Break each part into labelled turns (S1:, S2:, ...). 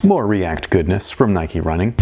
S1: More React goodness from Nike Running.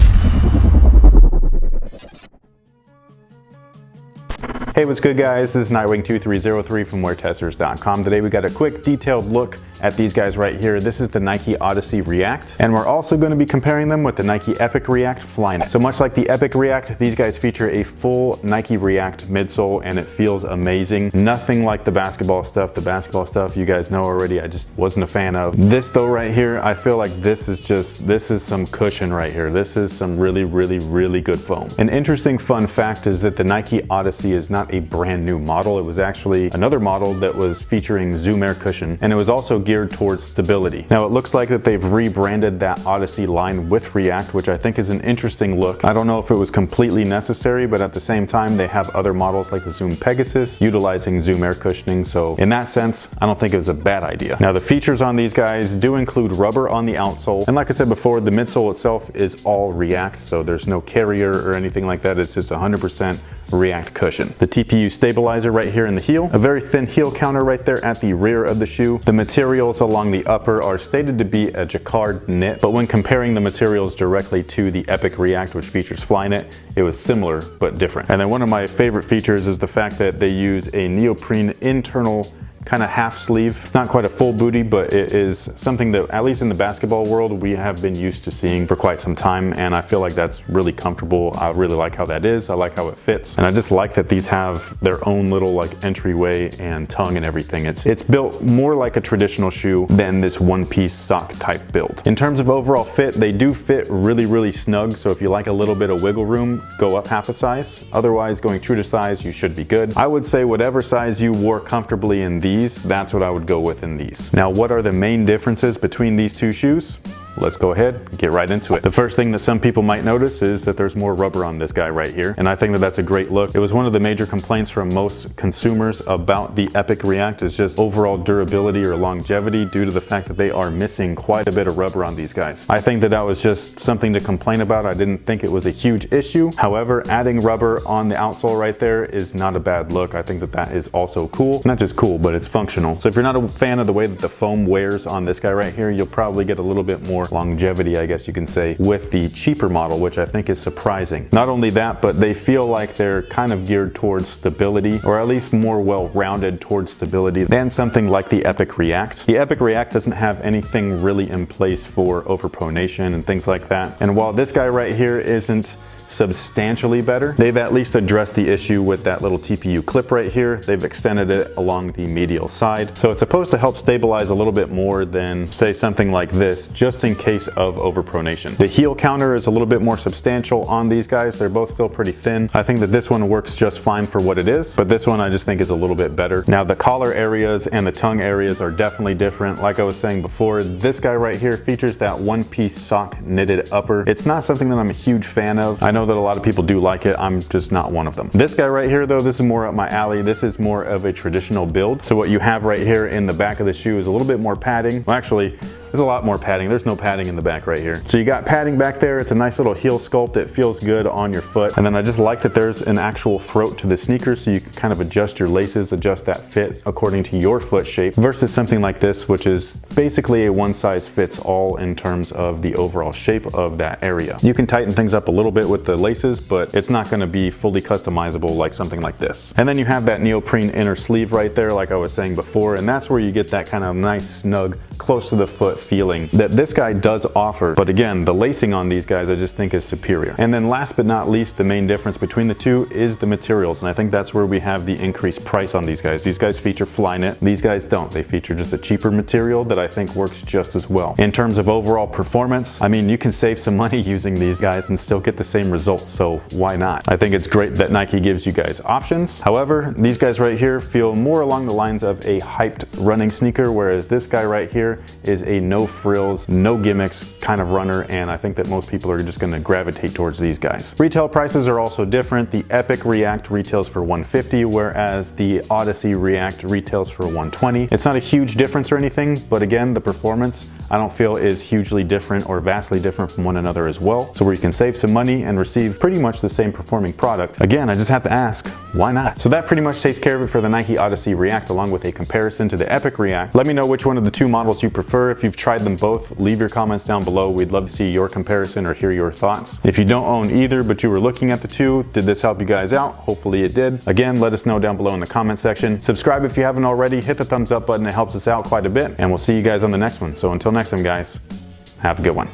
S1: Hey, what's good guys? This is Nightwing2303 from WearTesters.com. Today we got a quick detailed look at these guys right here. This is the Nike Odyssey React, and we're also going to be comparing them with the Nike Epic React Flyknit. So much like the Epic React, these guys feature a full Nike React midsole, and it feels amazing. Nothing like the basketball stuff. The basketball stuff you guys know already, I just wasn't a fan of. This though right here, I feel like this is some cushion right here. This is some really good foam. An interesting fun fact is that the Nike Odyssey is not a brand new model. It was actually another model that was featuring Zoom Air cushion, and it was also geared towards stability. Now it looks like that they've rebranded that Odyssey line with React, which I think is an interesting look. I don't know if it was completely necessary, but at the same time they have other models like the Zoom Pegasus utilizing Zoom Air cushioning, so in that sense I don't think it was a bad idea. Now the features on these guys do include rubber on the outsole, and like I said before, the midsole itself is all React, so there's no carrier or anything like that. It's just 100% React cushion. The TPU stabilizer right here in the heel, a very thin heel counter right there at the rear of the shoe. The materials along the upper are stated to be a jacquard knit, but when comparing the materials directly to the Epic React, which features Flyknit, it was similar but different. And then one of my favorite features is the fact that they use a neoprene internal kind of half sleeve. It's not quite a full booty, but it is something that, at least in the basketball world, we have been used to seeing for quite some time, and I feel like that's really comfortable. I really like how that is. I like how it fits, and I just like that these have their own little like entryway and tongue and everything. It's built more like a traditional shoe than this one-piece sock type build. In terms of overall fit, they do fit really snug, so if you like a little bit of wiggle room, go up half a size. Otherwise, going true to size, you should be good. I would say whatever size you wore comfortably in these, that's what I would go with in these. Now, what are the main differences between these two shoes? Let's go ahead and get right into it. The first thing that some people might notice is that there's more rubber on this guy right here, and I think that that's a great look. It was one of the major complaints from most consumers about the Epic React is just overall durability or longevity due to the fact that they are missing quite a bit of rubber on these guys. I think that that was just something to complain about. I didn't think it was a huge issue. However, adding rubber on the outsole right there is not a bad look. I think that that is also cool. Not just cool, but it's functional. So if you're not a fan of the way that the foam wears on this guy right here, you'll probably get a little bit more longevity, I guess you can say, with the cheaper model, which I think is surprising. Not only that, but they feel like they're kind of geared towards stability, or at least more well-rounded towards stability than something like the Epic React. The Epic React doesn't have anything really in place for overpronation and things like that. And while this guy right here isn't substantially better, they've at least addressed the issue with that little TPU clip right here. They've extended it along the medial side, so it's supposed to help stabilize a little bit more than say something like this, just in case of overpronation. The heel counter is a little bit more substantial on these guys. They're both still pretty thin. I think that this one works just fine for what it is, but this one I just think is a little bit better. Now the collar areas and the tongue areas are definitely different. Like I was saying before, this guy right here features that one-piece sock knitted upper. It's not something that I'm a huge fan of. I know that a lot of people do like it. I'm just not one of them. This guy right here though, this is more up my alley. This is more of a traditional build. So what you have right here in the back of the shoe is a little bit more padding. Well, actually, there's a lot more padding. There's no padding in the back right here. So you got padding back there. It's a nice little heel sculpt. It feels good on your foot. And then I just like that there's an actual throat to the sneaker, so you can kind of adjust your laces, adjust that fit according to your foot shape, versus something like this, which is basically a one size fits all in terms of the overall shape of that area. You can tighten things up a little bit with the laces, but it's not going to be fully customizable like something like this. And then you have that neoprene inner sleeve right there, like I was saying before, and that's where you get that kind of nice, snug, close to the foot feeling that this guy does offer. But again, the lacing on these guys I just think is superior. And then last but not least, the main difference between the two is the materials, and I think that's where we have the increased price on these guys. These guys feature Flyknit. These guys don't. They feature just a cheaper material that I think works just as well. In terms of overall performance, I mean, you can save some money using these guys and still get the same results, so why not? I think it's great that Nike gives you guys options. However, these guys right here feel more along the lines of a hyped running sneaker, whereas this guy right here is a no frills, no gimmicks kind of runner, and I think that most people are just gonna gravitate towards these guys. Retail prices are also different. The Epic React retails for $150, whereas the Odyssey React retails for $120. It's not a huge difference or anything, but again, the performance I don't feel is hugely different or vastly different from one another as well. So where you can save some money and receive pretty much the same performing product. Again, I just have to ask, why not? So that pretty much takes care of it for the Nike Odyssey React, along with a comparison to the Epic React. Let me know which one of the two models models you prefer. If you've tried them both, leave your comments down below. We'd love to see your comparison or hear your thoughts. If you don't own either, but you were looking at the two, did this help you guys out? Hopefully it did. Again, let us know down below in the comment section. Subscribe if you haven't already. Hit the thumbs up button. It helps us out quite a bit. And we'll see you guys on the next one. So until next time, guys, have a good one.